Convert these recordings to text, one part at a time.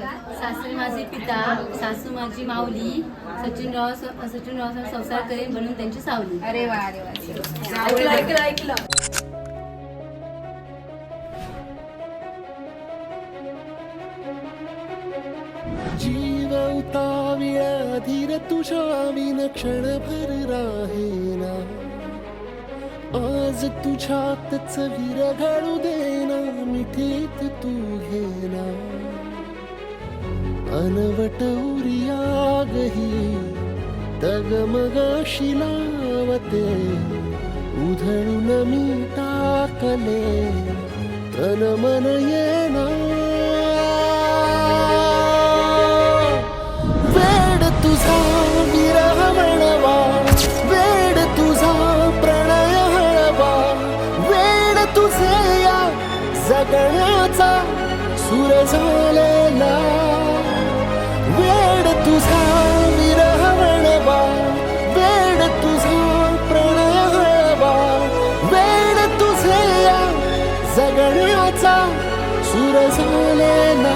सासरे माझे पिता, सासू माझी माऊली, सचिनराव संसार करेन म्हणून त्यांची सावली. अरे वा अरे वा. ऐकलं. जीव उताविळा धीर तुझ्या विन क्षणभर राहेना. आज तुझ्यातच विरघळू देना, मिठीत तू घेना. अनवट उरियागही डगमगाशी लावते. उधळून मी टाकले तन मन येना. वेड तुझा विरह म्हणवा, वेड तुझा प्रणय हळवा. वेड तुझे या जगण्याचा सूर झालेला. वेड तुझा विरह म्हणवा, वेड तुझा प्रणय हळवा. वेड तुझे या जगण्याचा सूर झालेला.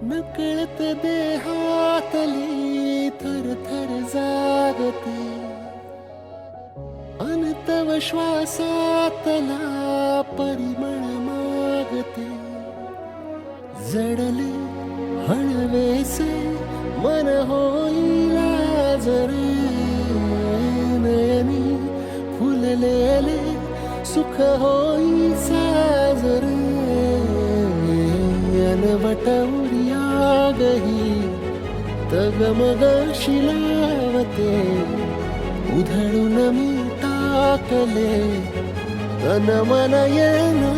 नकळत देहातली थरथर जागते. अनतव श्वासातला परिमळ मागते. जडले हळवेसे मन होईला जरे. नयनी फुललेले सुख होई साजरे. अनवट उरियागही तगमगाशी लावते. उधळून मी टाकले तन मन येना.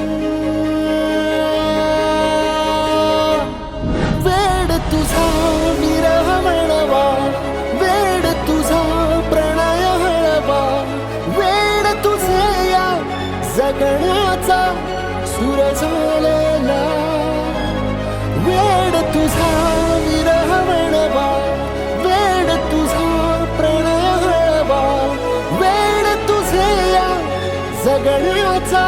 वेड तुझा विरह म्हणवा, वेड तुझा प्रणय हळवा. वेड तुझे या जगण्याचा सूर झालेला. वेड तुझा विरह म्हणवा, वेड तुझा प्रणय हळवा. वेड तुझे या जगण्याचा